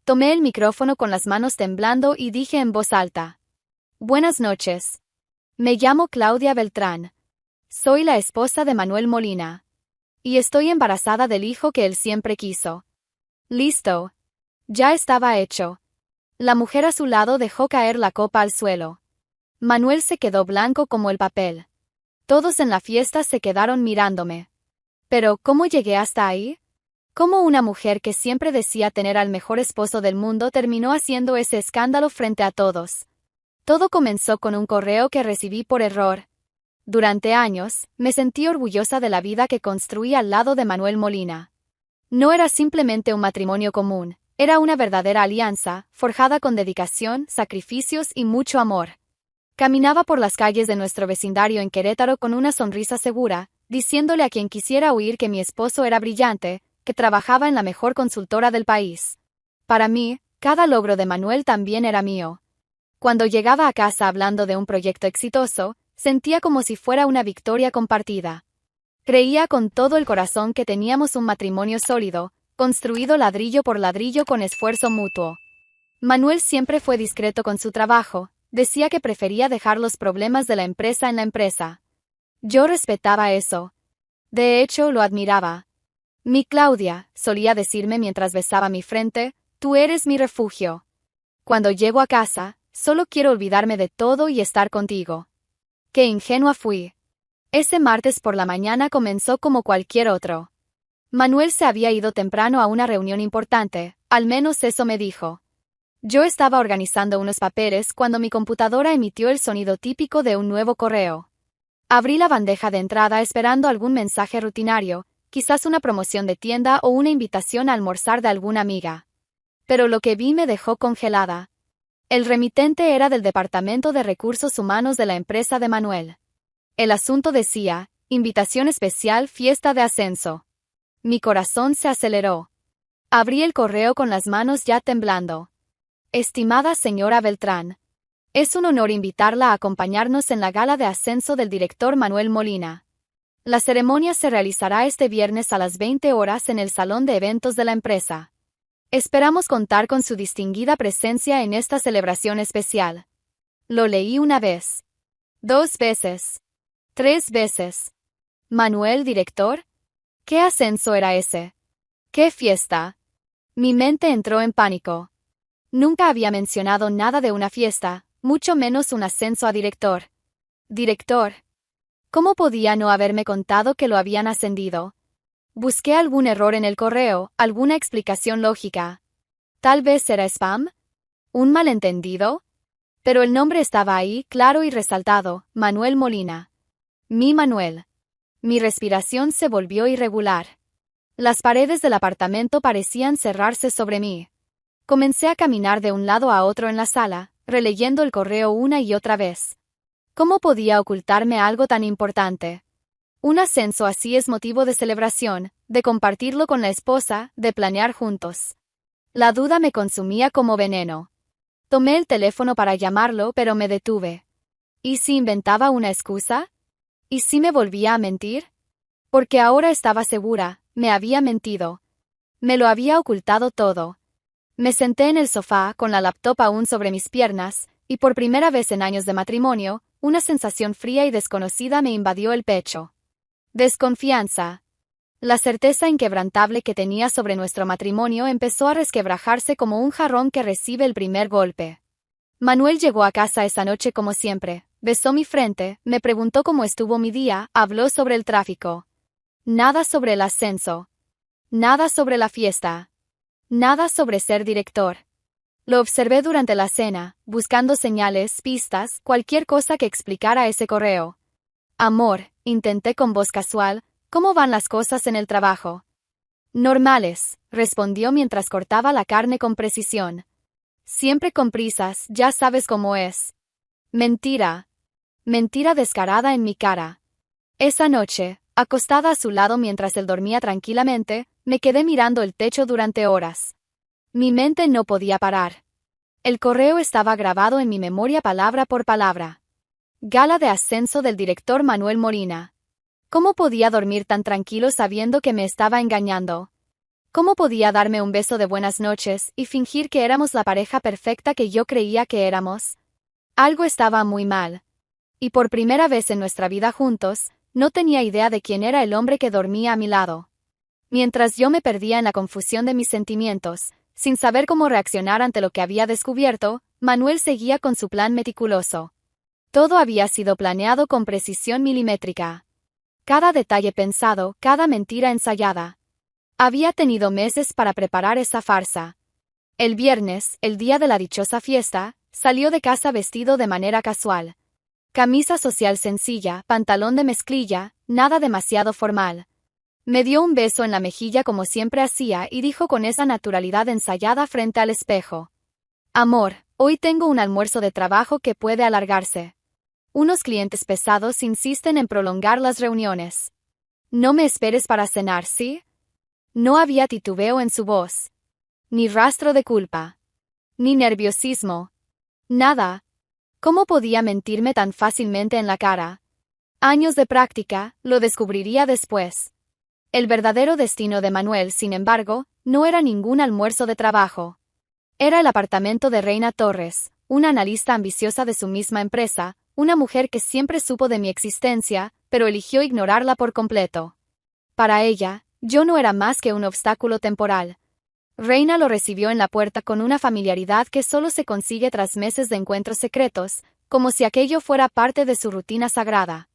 Tomé el micrófono con las manos temblando y dije en voz alta: Buenas noches. Me llamo Claudia Beltrán. Soy la esposa de Manuel Molina. Y estoy embarazada del hijo que él siempre quiso. Listo. Ya estaba hecho. La mujer a su lado dejó caer la copa al suelo. Manuel se quedó blanco como el papel. Todos en la fiesta se quedaron mirándome. Pero, ¿cómo llegué hasta ahí? ¿Cómo una mujer que siempre decía tener al mejor esposo del mundo terminó haciendo ese escándalo frente a todos? Todo comenzó con un correo que recibí por error. Durante años, me sentí orgullosa de la vida que construí al lado de Manuel Molina. No era simplemente un matrimonio común, era una verdadera alianza, forjada con dedicación, sacrificios y mucho amor. Caminaba por las calles de nuestro vecindario en Querétaro con una sonrisa segura, diciéndole a quien quisiera oír que mi esposo era brillante, que trabajaba en la mejor consultora del país. Para mí, cada logro de Manuel también era mío. Cuando llegaba a casa hablando de un proyecto exitoso, sentía como si fuera una victoria compartida. Creía con todo el corazón que teníamos un matrimonio sólido, construido ladrillo por ladrillo con esfuerzo mutuo. Manuel siempre fue discreto con su trabajo, decía que prefería dejar los problemas de la empresa en la empresa. Yo respetaba eso. De hecho, lo admiraba. Mi Claudia, solía decirme mientras besaba mi frente, tú eres mi refugio. Cuando llego a casa, solo quiero olvidarme de todo y estar contigo. Qué ingenua fui. Ese martes por la mañana comenzó como cualquier otro. Manuel se había ido temprano a una reunión importante, al menos eso me dijo. Yo estaba organizando unos papeles cuando mi computadora emitió el sonido típico de un nuevo correo. Abrí la bandeja de entrada esperando algún mensaje rutinario, quizás una promoción de tienda o una invitación a almorzar de alguna amiga. Pero lo que vi me dejó congelada. El remitente era del Departamento de Recursos Humanos de la empresa de Manuel. El asunto decía: invitación especial, fiesta de ascenso. Mi corazón se aceleró. Abrí el correo con las manos ya temblando. Estimada señora Beltrán, es un honor invitarla a acompañarnos en la gala de ascenso del director Manuel Molina. La ceremonia se realizará este viernes a las 20 horas en el salón de eventos de la empresa. Esperamos contar con su distinguida presencia en esta celebración especial. Lo leí una vez. 2 veces. 3 veces. ¿Manuel, director? ¿Qué ascenso era ese? ¿Qué fiesta? Mi mente entró en pánico. Nunca había mencionado nada de una fiesta, mucho menos un ascenso a director. Director. ¿Cómo podía no haberme contado que lo habían ascendido? Busqué algún error en el correo, alguna explicación lógica. ¿Tal vez era spam? ¿Un malentendido? Pero el nombre estaba ahí, claro y resaltado: Manuel Molina. Mi Manuel. Mi respiración se volvió irregular. Las paredes del apartamento parecían cerrarse sobre mí. Comencé a caminar de un lado a otro en la sala, releyendo el correo una y otra vez. ¿Cómo podía ocultarme algo tan importante? Un ascenso así es motivo de celebración, de compartirlo con la esposa, de planear juntos. La duda me consumía como veneno. Tomé el teléfono para llamarlo, pero me detuve. ¿Y si inventaba una excusa? ¿Y si me volvía a mentir? Porque ahora estaba segura, me había mentido. Me lo había ocultado todo. Me senté en el sofá, con la laptop aún sobre mis piernas, y por primera vez en años de matrimonio, una sensación fría y desconocida me invadió el pecho. Desconfianza. La certeza inquebrantable que tenía sobre nuestro matrimonio empezó a resquebrajarse como un jarrón que recibe el primer golpe. Manuel llegó a casa esa noche como siempre, besó mi frente, me preguntó cómo estuvo mi día, habló sobre el tráfico. Nada sobre el ascenso. Nada sobre la fiesta. Nada sobre ser director. Lo observé durante la cena, buscando señales, pistas, cualquier cosa que explicara ese correo. Amor, intenté con voz casual, ¿cómo van las cosas en el trabajo? Normales, respondió mientras cortaba la carne con precisión. Siempre con prisas, ya sabes cómo es. Mentira. Mentira descarada en mi cara. Esa noche, acostada a su lado mientras él dormía tranquilamente, me quedé mirando el techo durante horas. Mi mente no podía parar. El correo estaba grabado en mi memoria palabra por palabra. Gala de ascenso del director Manuel Molina. ¿Cómo podía dormir tan tranquilo sabiendo que me estaba engañando? ¿Cómo podía darme un beso de buenas noches y fingir que éramos la pareja perfecta que yo creía que éramos? Algo estaba muy mal. Y por primera vez en nuestra vida juntos, no tenía idea de quién era el hombre que dormía a mi lado. Mientras yo me perdía en la confusión de mis sentimientos, sin saber cómo reaccionar ante lo que había descubierto, Manuel seguía con su plan meticuloso. Todo había sido planeado con precisión milimétrica. Cada detalle pensado, cada mentira ensayada. Había tenido meses para preparar esa farsa. El viernes, el día de la dichosa fiesta, salió de casa vestido de manera casual. Camisa social sencilla, pantalón de mezclilla, nada demasiado formal. Me dio un beso en la mejilla como siempre hacía y dijo con esa naturalidad ensayada frente al espejo: Amor, hoy tengo un almuerzo de trabajo que puede alargarse. Unos clientes pesados insisten en prolongar las reuniones. No me esperes para cenar, ¿sí? No había titubeo en su voz. Ni rastro de culpa. Ni nerviosismo. Nada. ¿Cómo podía mentirme tan fácilmente en la cara? Años de práctica, lo descubriría después. El verdadero destino de Manuel, sin embargo, no era ningún almuerzo de trabajo. Era el apartamento de Reina Torres, una analista ambiciosa de su misma empresa, una mujer que siempre supo de mi existencia, pero eligió ignorarla por completo. Para ella, yo no era más que un obstáculo temporal. Reina lo recibió en la puerta con una familiaridad que solo se consigue tras meses de encuentros secretos, como si aquello fuera parte de su rutina sagrada.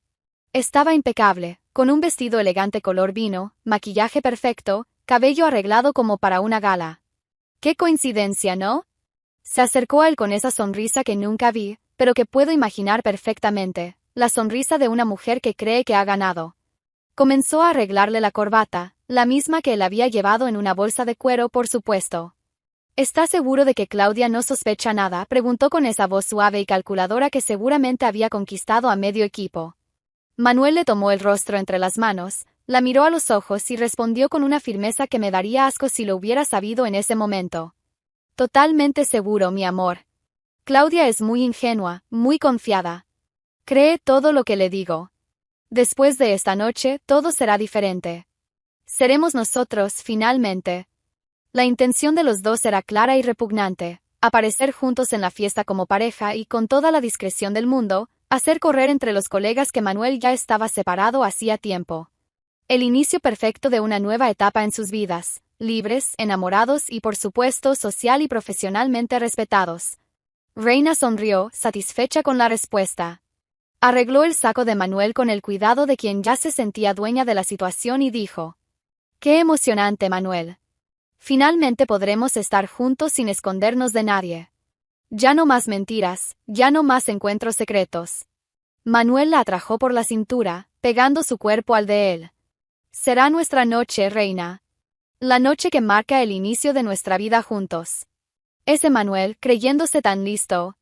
Estaba impecable, con un vestido elegante color vino, maquillaje perfecto, cabello arreglado como para una gala. ¡Qué coincidencia!, ¿no? Se acercó a él con esa sonrisa que nunca vi, pero que puedo imaginar perfectamente, la sonrisa de una mujer que cree que ha ganado. Comenzó a arreglarle la corbata, la misma que él había llevado en una bolsa de cuero, por supuesto. ¿Está seguro de que Claudia no sospecha nada?, preguntó con esa voz suave y calculadora que seguramente había conquistado a medio equipo. Manuel le tomó el rostro entre las manos, la miró a los ojos y respondió con una firmeza que me daría asco si lo hubiera sabido en ese momento. Totalmente seguro, mi amor. Claudia es muy ingenua, muy confiada. Cree todo lo que le digo. Después de esta noche, todo será diferente. Seremos nosotros, finalmente. La intención de los dos era clara y repugnante: aparecer juntos en la fiesta como pareja y, con toda la discreción del mundo, hacer correr entre los colegas que Manuel ya estaba separado hacía tiempo. El inicio perfecto de una nueva etapa en sus vidas, libres, enamorados y, por supuesto, social y profesionalmente respetados. Reina sonrió, satisfecha con la respuesta. Arregló el saco de Manuel con el cuidado de quien ya se sentía dueña de la situación y dijo: «Qué emocionante, Manuel. Finalmente podremos estar juntos sin escondernos de nadie. Ya no más mentiras, ya no más encuentros secretos». Manuel la atrajo por la cintura, pegando su cuerpo al de él. «Será nuestra noche, Reina. La noche que marca el inicio de nuestra vida juntos». Ese Manuel, creyéndose tan listo.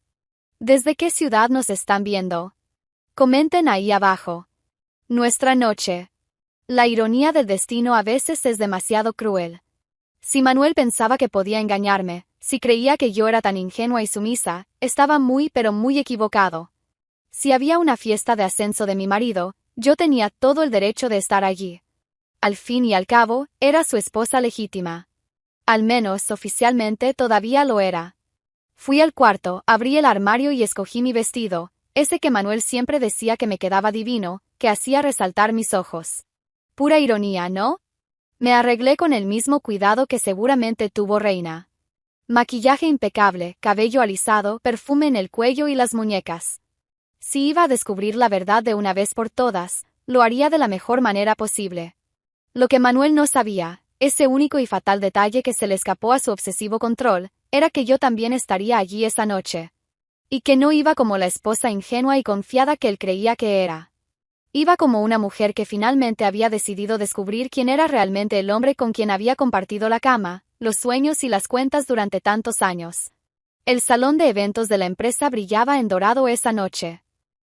¿Desde qué ciudad nos están viendo? Comenten ahí abajo. Nuestra noche. La ironía del destino a veces es demasiado cruel. Si Manuel pensaba que podía engañarme, si creía que yo era tan ingenua y sumisa, estaba muy pero muy equivocado. Si había una fiesta de ascenso de mi marido, yo tenía todo el derecho de estar allí. Al fin y al cabo, era su esposa legítima. Al menos oficialmente todavía lo era. Fui al cuarto, abrí el armario y escogí mi vestido, ese que Manuel siempre decía que me quedaba divino, que hacía resaltar mis ojos. Pura ironía, ¿no? Me arreglé con el mismo cuidado que seguramente tuvo Reina. Maquillaje impecable, cabello alisado, perfume en el cuello y las muñecas. Si iba a descubrir la verdad de una vez por todas, lo haría de la mejor manera posible. Lo que Manuel no sabía, ese único y fatal detalle que se le escapó a su obsesivo control, era que yo también estaría allí esa noche. Y que no iba como la esposa ingenua y confiada que él creía que era. Iba como una mujer que finalmente había decidido descubrir quién era realmente el hombre con quien había compartido la cama, los sueños y las cuentas durante tantos años. El salón de eventos de la empresa brillaba en dorado esa noche.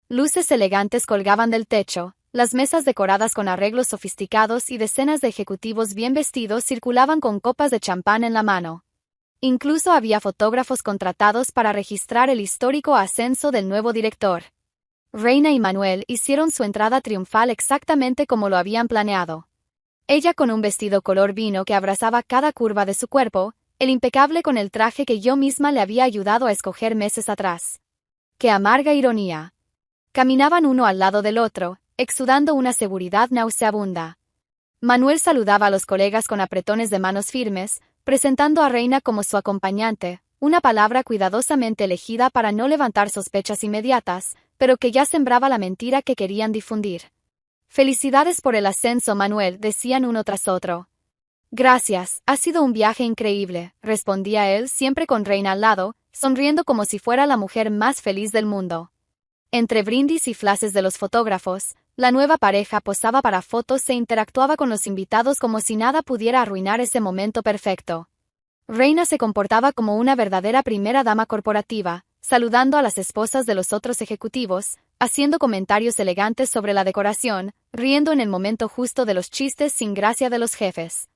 Luces elegantes colgaban del techo, las mesas decoradas con arreglos sofisticados y decenas de ejecutivos bien vestidos circulaban con copas de champán en la mano. Incluso había fotógrafos contratados para registrar el histórico ascenso del nuevo director. Reina y Manuel hicieron su entrada triunfal exactamente como lo habían planeado. Ella con un vestido color vino que abrazaba cada curva de su cuerpo, el impecable con el traje que yo misma le había ayudado a escoger meses atrás. ¡Qué amarga ironía! Caminaban uno al lado del otro, exudando una seguridad nauseabunda. Manuel saludaba a los colegas con apretones de manos firmes, presentando a Reina como su acompañante, una palabra cuidadosamente elegida para no levantar sospechas inmediatas, pero que ya sembraba la mentira que querían difundir. «Felicidades por el ascenso, Manuel», decían uno tras otro. «Gracias, ha sido un viaje increíble», respondía él siempre con Reina al lado, sonriendo como si fuera la mujer más feliz del mundo. Entre brindis y flashes de los fotógrafos, la nueva pareja posaba para fotos e interactuaba con los invitados como si nada pudiera arruinar ese momento perfecto. Reina se comportaba como una verdadera primera dama corporativa, saludando a las esposas de los otros ejecutivos, haciendo comentarios elegantes sobre la decoración, riendo en el momento justo de los chistes sin gracia de los jefes.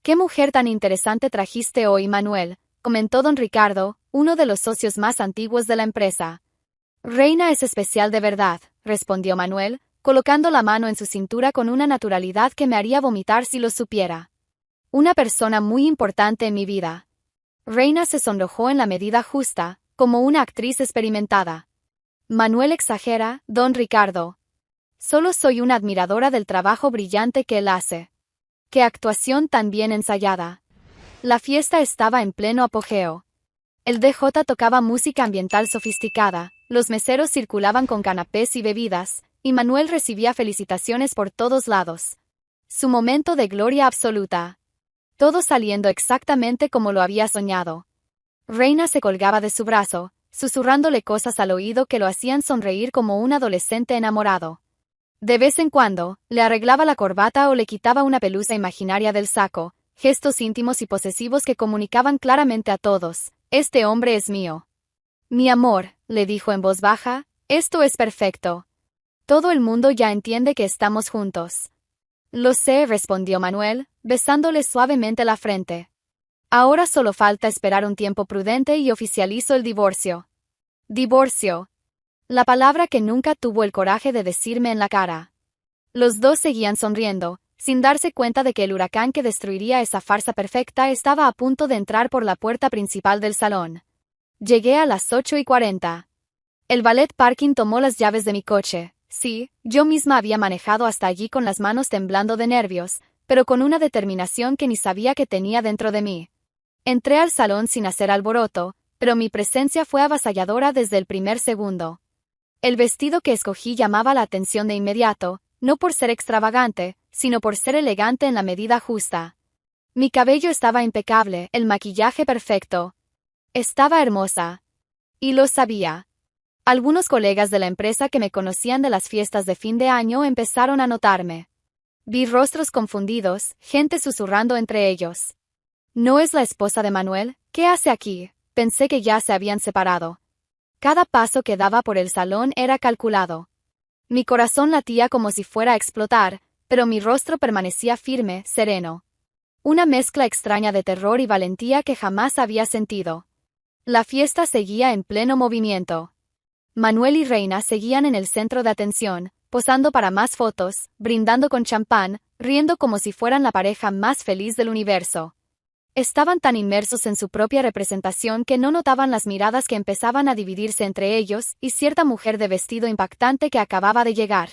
«¿Qué mujer tan interesante trajiste hoy, Manuel?», comentó don Ricardo, uno de los socios más antiguos de la empresa. «Reina es especial de verdad», respondió Manuel, colocando la mano en su cintura con una naturalidad que me haría vomitar si lo supiera. «Una persona muy importante en mi vida». Reina se sonrojó en la medida justa, como una actriz experimentada. «Manuel exagera, don Ricardo. Solo soy una admiradora del trabajo brillante que él hace». «Qué actuación tan bien ensayada». La fiesta estaba en pleno apogeo. El DJ tocaba música ambiental sofisticada, los meseros circulaban con canapés y bebidas, y Manuel recibía felicitaciones por todos lados. Su momento de gloria absoluta. Todo saliendo exactamente como lo había soñado. Reina se colgaba de su brazo, susurrándole cosas al oído que lo hacían sonreír como un adolescente enamorado. De vez en cuando, le arreglaba la corbata o le quitaba una pelusa imaginaria del saco, gestos íntimos y posesivos que comunicaban claramente a todos: «Este hombre es mío». «Mi amor», le dijo en voz baja, «esto es perfecto. Todo el mundo ya entiende que estamos juntos». «Lo sé», respondió Manuel, besándole suavemente la frente. «Ahora solo falta esperar un tiempo prudente y oficializo el divorcio». «Divorcio». La palabra que nunca tuvo el coraje de decirme en la cara. Los dos seguían sonriendo, sin darse cuenta de que el huracán que destruiría esa farsa perfecta estaba a punto de entrar por la puerta principal del salón. Llegué a las 8:40. El valet parking tomó las llaves de mi coche. Sí, yo misma había manejado hasta allí con las manos temblando de nervios, pero con una determinación que ni sabía que tenía dentro de mí. Entré al salón sin hacer alboroto, pero mi presencia fue avasalladora desde el primer segundo. El vestido que escogí llamaba la atención de inmediato, no por ser extravagante, sino por ser elegante en la medida justa. Mi cabello estaba impecable, el maquillaje perfecto. Estaba hermosa. Y lo sabía. Algunos colegas de la empresa que me conocían de las fiestas de fin de año empezaron a notarme. Vi rostros confundidos, gente susurrando entre ellos. «¿No es la esposa de Manuel? ¿Qué hace aquí?». Pensé que ya se habían separado. Cada paso que daba por el salón era calculado. Mi corazón latía como si fuera a explotar, pero mi rostro permanecía firme, sereno. Una mezcla extraña de terror y valentía que jamás había sentido. La fiesta seguía en pleno movimiento. Manuel y Reina seguían en el centro de atención, posando para más fotos, brindando con champán, riendo como si fueran la pareja más feliz del universo. Estaban tan inmersos en su propia representación que no notaban las miradas que empezaban a dividirse entre ellos y cierta mujer de vestido impactante que acababa de llegar.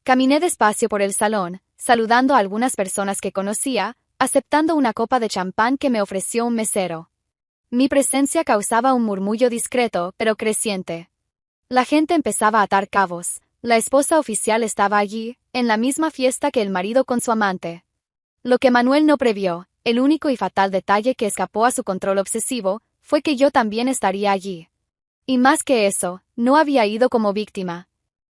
Caminé despacio por el salón, saludando a algunas personas que conocía, aceptando una copa de champán que me ofreció un mesero. Mi presencia causaba un murmullo discreto, pero creciente. La gente empezaba a atar cabos. La esposa oficial estaba allí, en la misma fiesta que el marido con su amante. Lo que Manuel no previó, el único y fatal detalle que escapó a su control obsesivo, fue que yo también estaría allí. Y más que eso, no había ido como víctima.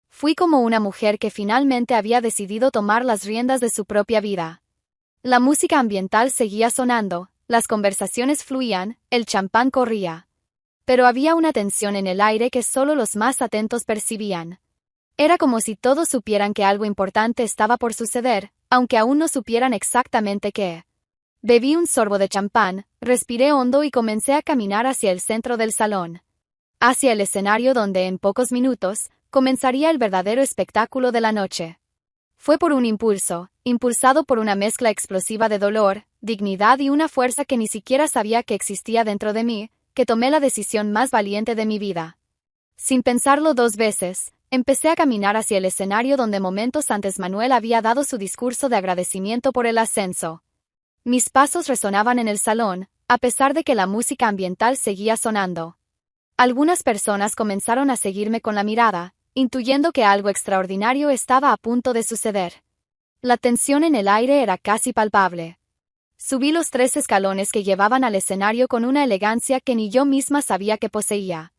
Fui como una mujer que finalmente había decidido tomar las riendas de su propia vida. La música ambiental seguía sonando, las conversaciones fluían, el champán corría. Pero había una tensión en el aire que solo los más atentos percibían. Era como si todos supieran que algo importante estaba por suceder, aunque aún no supieran exactamente qué. Bebí un sorbo de champán, respiré hondo y comencé a caminar hacia el centro del salón. Hacia el escenario donde en pocos minutos comenzaría el verdadero espectáculo de la noche. Fue por un impulso, impulsado por una mezcla explosiva de dolor, dignidad y una fuerza que ni siquiera sabía que existía dentro de mí, que tomé la decisión más valiente de mi vida. Sin pensarlo dos veces, empecé a caminar hacia el escenario donde momentos antes Manuel había dado su discurso de agradecimiento por el ascenso. Mis pasos resonaban en el salón, a pesar de que la música ambiental seguía sonando. Algunas personas comenzaron a seguirme con la mirada, intuyendo que algo extraordinario estaba a punto de suceder. La tensión en el aire era casi palpable. Subí los 3 escalones que llevaban al escenario con una elegancia que ni yo misma sabía que poseía.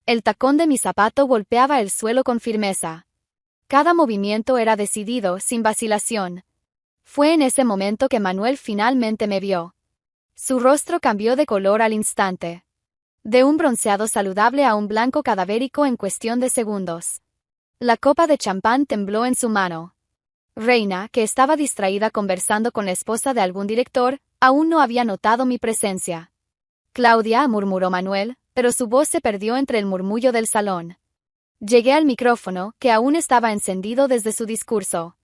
El tacón de mi zapato golpeaba el suelo con firmeza. Cada movimiento era decidido, sin vacilación. Fue en ese momento que Manuel finalmente me vio. Su rostro cambió de color al instante. De un bronceado saludable a un blanco cadavérico en cuestión de segundos. La copa de champán tembló en su mano. Reina, que estaba distraída conversando con la esposa de algún director, aún no había notado mi presencia. Claudia, murmuró Manuel, pero su voz se perdió entre el murmullo del salón. Llegué al micrófono, que aún estaba encendido desde su discurso.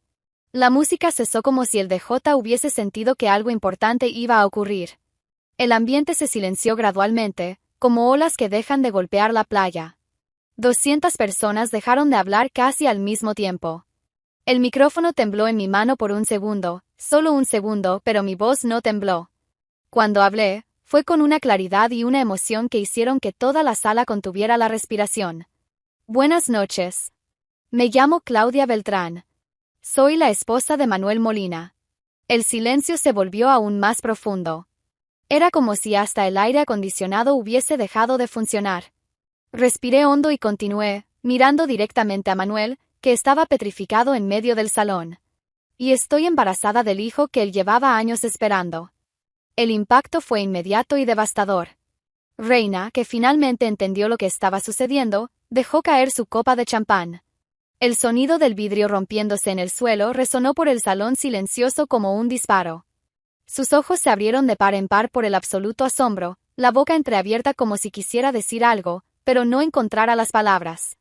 La música cesó como si el DJ hubiese sentido que algo importante iba a ocurrir. El ambiente se silenció gradualmente, como olas que dejan de golpear la playa. 200 personas dejaron de hablar casi al mismo tiempo. El micrófono tembló en mi mano por un segundo, solo un segundo, pero mi voz no tembló. Cuando hablé, fue con una claridad y una emoción que hicieron que toda la sala contuviera la respiración. Buenas noches. Me llamo Claudia Beltrán. Soy la esposa de Manuel Molina. El silencio se volvió aún más profundo. Era como si hasta el aire acondicionado hubiese dejado de funcionar. Respiré hondo y continué, mirando directamente a Manuel, que estaba petrificado en medio del salón. Y estoy embarazada del hijo que él llevaba años esperando. El impacto fue inmediato y devastador. Reina, que finalmente entendió lo que estaba sucediendo, dejó caer su copa de champán. El sonido del vidrio rompiéndose en el suelo resonó por el salón silencioso como un disparo. Sus ojos se abrieron de par en par por el absoluto asombro, la boca entreabierta como si quisiera decir algo, pero no encontrara las palabras.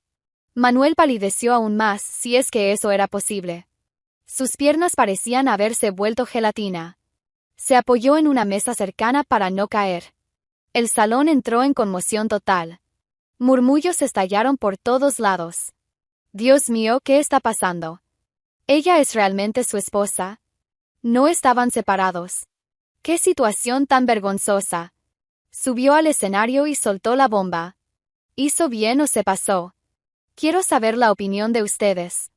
Manuel palideció aún más, si es que eso era posible. Sus piernas parecían haberse vuelto gelatina. Se apoyó en una mesa cercana para no caer. El salón entró en conmoción total. Murmullos estallaron por todos lados. Dios mío, ¿qué está pasando? ¿Ella es realmente su esposa? No estaban separados. ¡Qué situación tan vergonzosa! Subió al escenario y soltó la bomba. ¿Hizo bien o se pasó? Quiero saber la opinión de ustedes.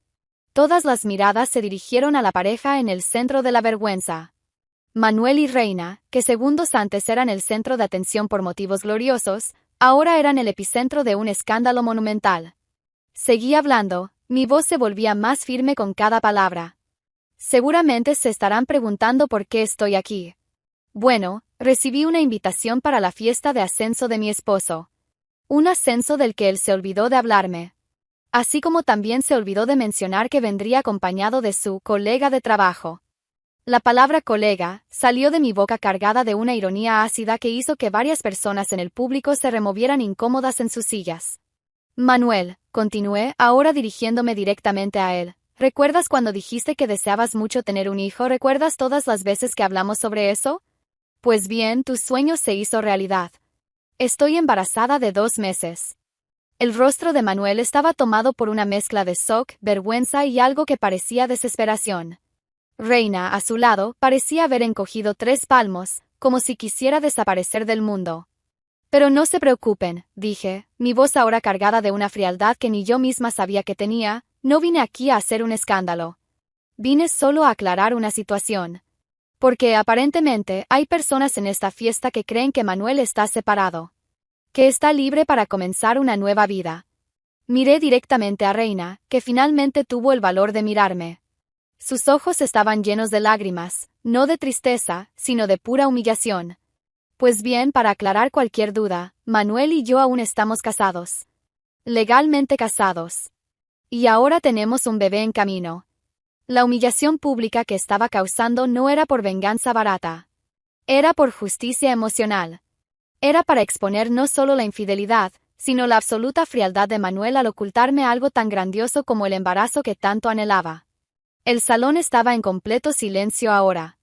Todas las miradas se dirigieron a la pareja en el centro de la vergüenza. Manuel y Reina, que segundos antes eran el centro de atención por motivos gloriosos, ahora eran el epicentro de un escándalo monumental. Seguí hablando, mi voz se volvía más firme con cada palabra. Seguramente se estarán preguntando por qué estoy aquí. Bueno, recibí una invitación para la fiesta de ascenso de mi esposo. Un ascenso del que él se olvidó de hablarme. Así como también se olvidó de mencionar que vendría acompañado de su colega de trabajo. La palabra colega salió de mi boca cargada de una ironía ácida que hizo que varias personas en el público se removieran incómodas en sus sillas. Manuel, continué, ahora dirigiéndome directamente a él. ¿Recuerdas cuando dijiste que deseabas mucho tener un hijo? ¿Recuerdas todas las veces que hablamos sobre eso? Pues bien, tu sueño se hizo realidad. Estoy embarazada de 2 meses. El rostro de Manuel estaba tomado por una mezcla de shock, vergüenza y algo que parecía desesperación. Reina, a su lado, parecía haber encogido 3 palmos, como si quisiera desaparecer del mundo. Pero no se preocupen, dije, mi voz ahora cargada de una frialdad que ni yo misma sabía que tenía, no vine aquí a hacer un escándalo. Vine solo a aclarar una situación. Porque aparentemente hay personas en esta fiesta que creen que Manuel está separado. Que está libre para comenzar una nueva vida. Miré directamente a Reina, que finalmente tuvo el valor de mirarme. Sus ojos estaban llenos de lágrimas, no de tristeza, sino de pura humillación. Pues bien, para aclarar cualquier duda, Manuel y yo aún estamos casados. Legalmente casados. Y ahora tenemos un bebé en camino. La humillación pública que estaba causando no era por venganza barata. Era por justicia emocional. Era para exponer no solo la infidelidad, sino la absoluta frialdad de Manuel al ocultarme algo tan grandioso como el embarazo que tanto anhelaba. El salón estaba en completo silencio ahora.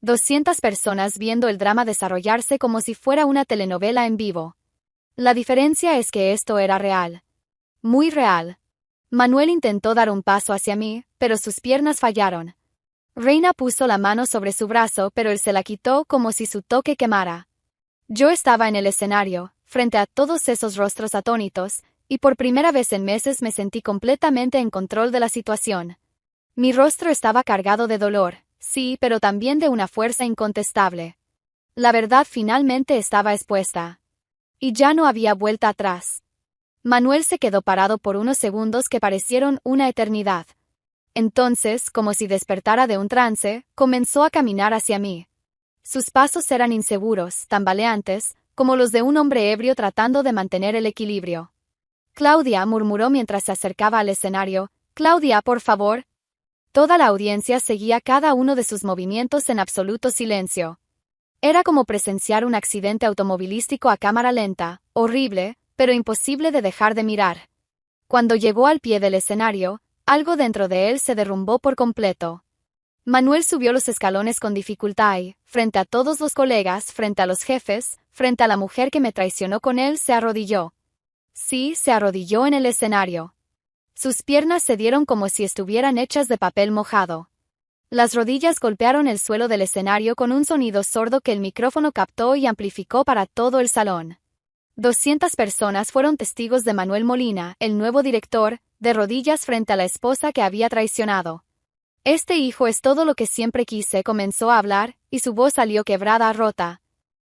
200 personas viendo el drama desarrollarse como si fuera una telenovela en vivo. La diferencia es que esto era real. Muy real. Manuel intentó dar un paso hacia mí, pero sus piernas fallaron. Reina puso la mano sobre su brazo, pero él se la quitó como si su toque quemara. Yo estaba en el escenario, frente a todos esos rostros atónitos, y por primera vez en meses me sentí completamente en control de la situación. Mi rostro estaba cargado de dolor, sí, pero también de una fuerza incontestable. La verdad finalmente estaba expuesta. Y ya no había vuelta atrás. Manuel se quedó parado por unos segundos que parecieron una eternidad. Entonces, como si despertara de un trance, comenzó a caminar hacia mí. Sus pasos eran inseguros, tambaleantes, como los de un hombre ebrio tratando de mantener el equilibrio. Claudia, murmuró mientras se acercaba al escenario, Claudia, por favor. Toda la audiencia seguía cada uno de sus movimientos en absoluto silencio. Era como presenciar un accidente automovilístico a cámara lenta, horrible, pero imposible de dejar de mirar. Cuando llegó al pie del escenario, algo dentro de él se derrumbó por completo. Manuel subió los escalones con dificultad y, frente a todos los colegas, frente a los jefes, frente a la mujer que me traicionó con él, se arrodilló. Sí, se arrodilló en el escenario. Sus piernas se dieron como si estuvieran hechas de papel mojado. Las rodillas golpearon el suelo del escenario con un sonido sordo que el micrófono captó y amplificó para todo el salón. 200 personas fueron testigos de Manuel Molina, el nuevo director, de rodillas frente a la esposa que había traicionado. Este hijo es todo lo que siempre quise, comenzó a hablar, y su voz salió quebrada, rota.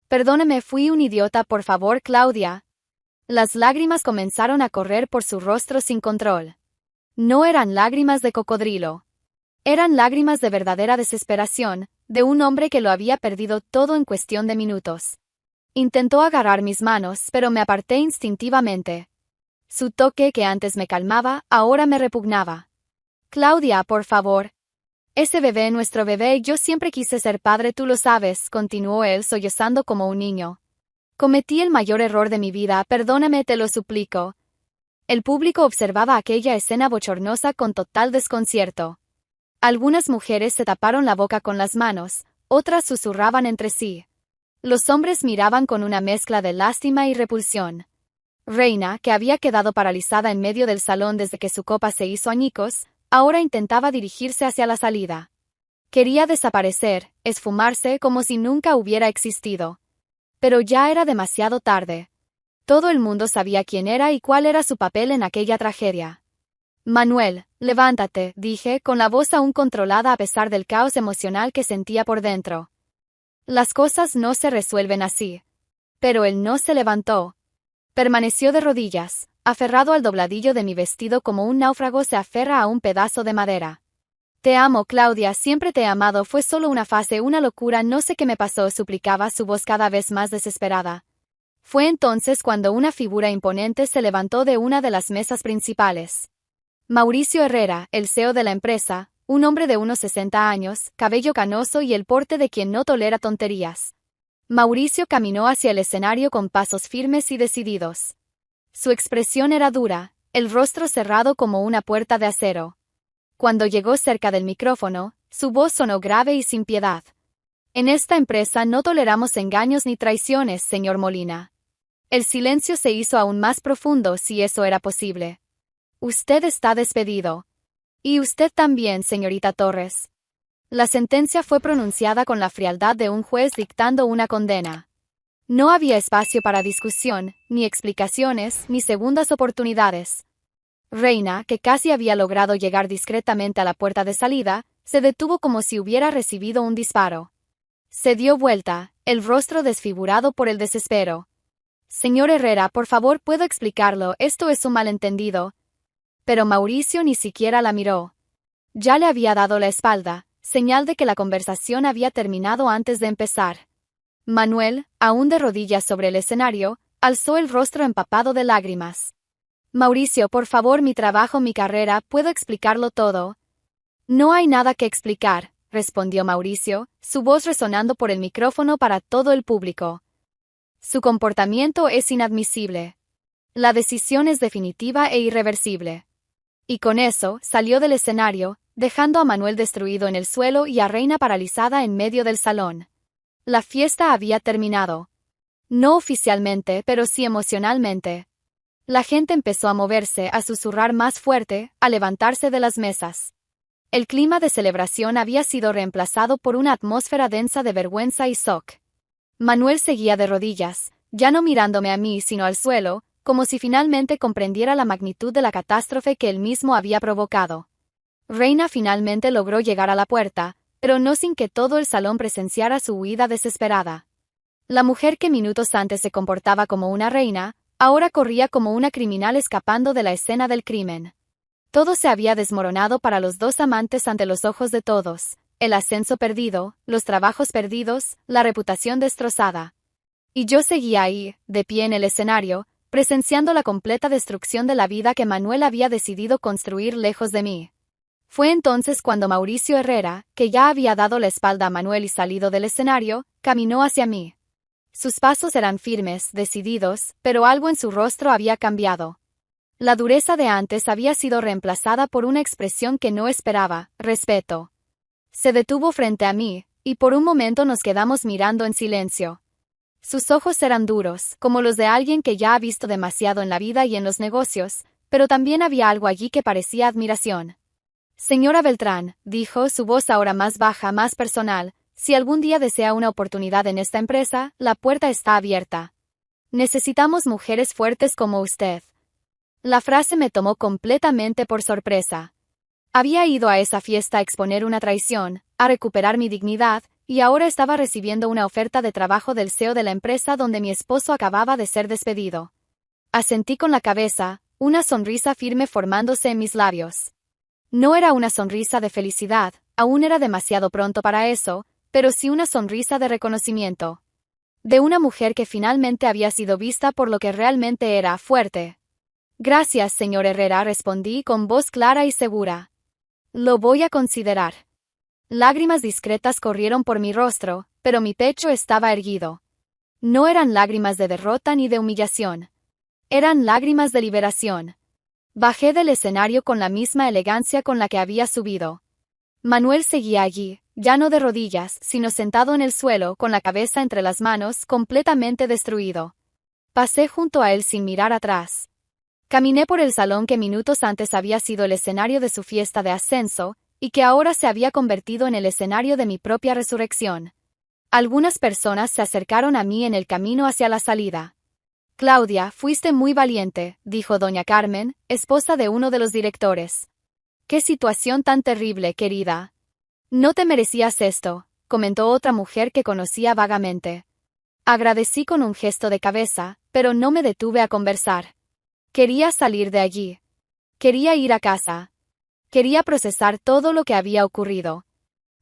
Perdóname, fui un idiota, por favor, Claudia. Las lágrimas comenzaron a correr por su rostro sin control. No eran lágrimas de cocodrilo. Eran lágrimas de verdadera desesperación, de un hombre que lo había perdido todo en cuestión de minutos. Intentó agarrar mis manos, pero me aparté instintivamente. Su toque, que antes me calmaba, ahora me repugnaba. Claudia, por favor. Ese bebé, nuestro bebé, yo siempre quise ser padre, tú lo sabes, continuó él sollozando como un niño. Cometí el mayor error de mi vida, perdóname, te lo suplico. El público observaba aquella escena bochornosa con total desconcierto. Algunas mujeres se taparon la boca con las manos, otras susurraban entre sí. Los hombres miraban con una mezcla de lástima y repulsión. Reina, que había quedado paralizada en medio del salón desde que su copa se hizo añicos, ahora intentaba dirigirse hacia la salida. Quería desaparecer, esfumarse como si nunca hubiera existido. Pero ya era demasiado tarde. Todo el mundo sabía quién era y cuál era su papel en aquella tragedia. Manuel, levántate, dije, con la voz aún controlada a pesar del caos emocional que sentía por dentro. Las cosas no se resuelven así. Pero él no se levantó. Permaneció de rodillas, aferrado al dobladillo de mi vestido como un náufrago se aferra a un pedazo de madera. Te amo, Claudia, siempre te he amado, fue solo una fase, una locura, no sé qué me pasó, suplicaba su voz cada vez más desesperada. Fue entonces cuando una figura imponente se levantó de una de las mesas principales. Mauricio Herrera, el CEO de la empresa, un hombre de unos 60 años, cabello canoso y el porte de quien no tolera tonterías. Mauricio caminó hacia el escenario con pasos firmes y decididos. Su expresión era dura, el rostro cerrado como una puerta de acero. Cuando llegó cerca del micrófono, su voz sonó grave y sin piedad. En esta empresa no toleramos engaños ni traiciones, señor Molina. El silencio se hizo aún más profundo si eso era posible. Usted está despedido. Y usted también, señorita Torres. La sentencia fue pronunciada con la frialdad de un juez dictando una condena. No había espacio para discusión, ni explicaciones, ni segundas oportunidades. Reina, que casi había logrado llegar discretamente a la puerta de salida, se detuvo como si hubiera recibido un disparo. Se dio vuelta, el rostro desfigurado por el desespero. Señor Herrera, por favor, puedo explicarlo, esto es un malentendido. Pero Mauricio ni siquiera la miró. Ya le había dado la espalda, señal de que la conversación había terminado antes de empezar. Manuel, aún de rodillas sobre el escenario, alzó el rostro empapado de lágrimas. Mauricio, por favor, mi trabajo, mi carrera, puedo explicarlo todo. No hay nada que explicar, respondió Mauricio, su voz resonando por el micrófono para todo el público. Su comportamiento es inadmisible. La decisión es definitiva e irreversible. Y con eso, salió del escenario, dejando a Manuel destruido en el suelo y a Reina paralizada en medio del salón. La fiesta había terminado. No oficialmente, pero sí emocionalmente. La gente empezó a moverse, a susurrar más fuerte, a levantarse de las mesas. El clima de celebración había sido reemplazado por una atmósfera densa de vergüenza y shock. Manuel seguía de rodillas, ya no mirándome a mí sino al suelo, como si finalmente comprendiera la magnitud de la catástrofe que él mismo había provocado. Reina finalmente logró llegar a la puerta, pero no sin que todo el salón presenciara su huida desesperada. La mujer que minutos antes se comportaba como una reina, ahora corría como una criminal escapando de la escena del crimen. Todo se había desmoronado para los dos amantes ante los ojos de todos, el ascenso perdido, los trabajos perdidos, la reputación destrozada. Y yo seguía ahí, de pie en el escenario, presenciando la completa destrucción de la vida que Manuel había decidido construir lejos de mí. Fue entonces cuando Mauricio Herrera, que ya había dado la espalda a Manuel y salido del escenario, caminó hacia mí. Sus pasos eran firmes, decididos, pero algo en su rostro había cambiado. La dureza de antes había sido reemplazada por una expresión que no esperaba, respeto. Se detuvo frente a mí, y por un momento nos quedamos mirando en silencio. Sus ojos eran duros, como los de alguien que ya ha visto demasiado en la vida y en los negocios, pero también había algo allí que parecía admiración. Señora Beltrán, dijo, su voz ahora más baja, más personal, si algún día desea una oportunidad en esta empresa, la puerta está abierta. Necesitamos mujeres fuertes como usted. La frase me tomó completamente por sorpresa. Había ido a esa fiesta a exponer una traición, a recuperar mi dignidad, y ahora estaba recibiendo una oferta de trabajo del CEO de la empresa donde mi esposo acababa de ser despedido. Asentí con la cabeza, una sonrisa firme formándose en mis labios. No era una sonrisa de felicidad, aún era demasiado pronto para eso, pero sí una sonrisa de reconocimiento. De una mujer que finalmente había sido vista por lo que realmente era, fuerte. Gracias, señor Herrera, respondí con voz clara y segura. Lo voy a considerar. Lágrimas discretas corrieron por mi rostro, pero mi pecho estaba erguido. No eran lágrimas de derrota ni de humillación. Eran lágrimas de liberación. Bajé del escenario con la misma elegancia con la que había subido. Manuel seguía allí, ya no de rodillas, sino sentado en el suelo, con la cabeza entre las manos, completamente destruido. Pasé junto a él sin mirar atrás. Caminé por el salón que minutos antes había sido el escenario de su fiesta de ascenso, y que ahora se había convertido en el escenario de mi propia resurrección. Algunas personas se acercaron a mí en el camino hacia la salida. Claudia, fuiste muy valiente, dijo doña Carmen, esposa de uno de los directores. ¡Qué situación tan terrible, querida! No te merecías esto, comentó otra mujer que conocía vagamente. Agradecí con un gesto de cabeza, pero no me detuve a conversar. Quería salir de allí. Quería ir a casa. Quería procesar todo lo que había ocurrido.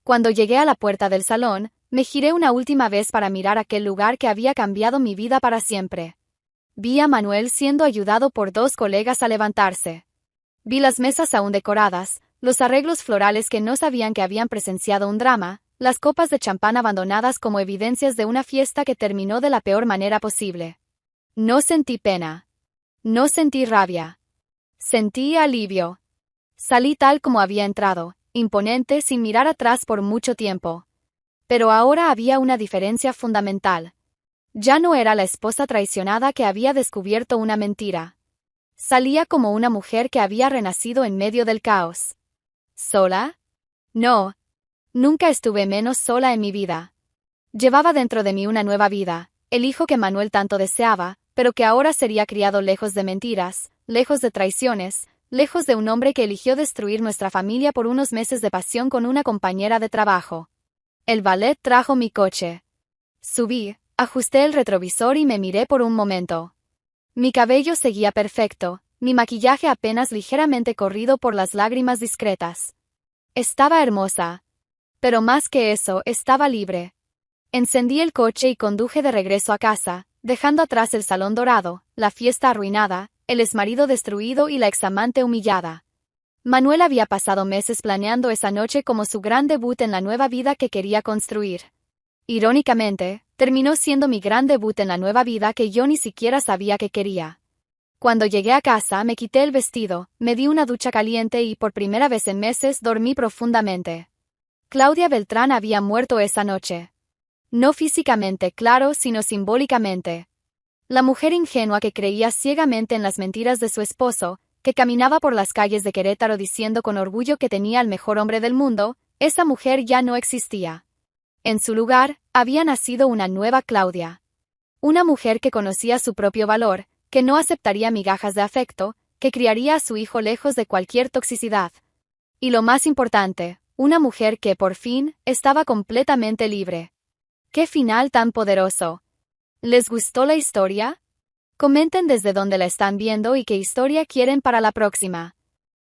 Cuando llegué a la puerta del salón, me giré una última vez para mirar aquel lugar que había cambiado mi vida para siempre. Vi a Manuel siendo ayudado por dos colegas a levantarse. Vi las mesas aún decoradas, los arreglos florales que no sabían que habían presenciado un drama, las copas de champán abandonadas como evidencias de una fiesta que terminó de la peor manera posible. No sentí pena. No sentí rabia. Sentí alivio. Salí tal como había entrado, imponente sin mirar atrás por mucho tiempo. Pero ahora había una diferencia fundamental. Ya no era la esposa traicionada que había descubierto una mentira. Salía como una mujer que había renacido en medio del caos. ¿Sola? No. Nunca estuve menos sola en mi vida. Llevaba dentro de mí una nueva vida, el hijo que Manuel tanto deseaba, pero que ahora sería criado lejos de mentiras, lejos de traiciones, lejos de un hombre que eligió destruir nuestra familia por unos meses de pasión con una compañera de trabajo. El ballet trajo mi coche. Subí, ajusté el retrovisor y me miré por un momento. Mi cabello seguía perfecto, mi maquillaje apenas ligeramente corrido por las lágrimas discretas. Estaba hermosa. Pero más que eso, estaba libre. Encendí el coche y conduje de regreso a casa, dejando atrás el salón dorado, la fiesta arruinada, el exmarido destruido y la examante humillada. Manuel había pasado meses planeando esa noche como su gran debut en la nueva vida que quería construir. Irónicamente, terminó siendo mi gran debut en la nueva vida que yo ni siquiera sabía que quería. Cuando llegué a casa me quité el vestido, me di una ducha caliente y por primera vez en meses dormí profundamente. Claudia Beltrán había muerto esa noche. No físicamente, claro, sino simbólicamente. La mujer ingenua que creía ciegamente en las mentiras de su esposo, que caminaba por las calles de Querétaro diciendo con orgullo que tenía al mejor hombre del mundo, esa mujer ya no existía. En su lugar, había nacido una nueva Claudia. Una mujer que conocía su propio valor, que no aceptaría migajas de afecto, que criaría a su hijo lejos de cualquier toxicidad. Y lo más importante, una mujer que, por fin, estaba completamente libre. ¡Qué final tan poderoso! ¿Les gustó la historia? Comenten desde dónde la están viendo y qué historia quieren para la próxima.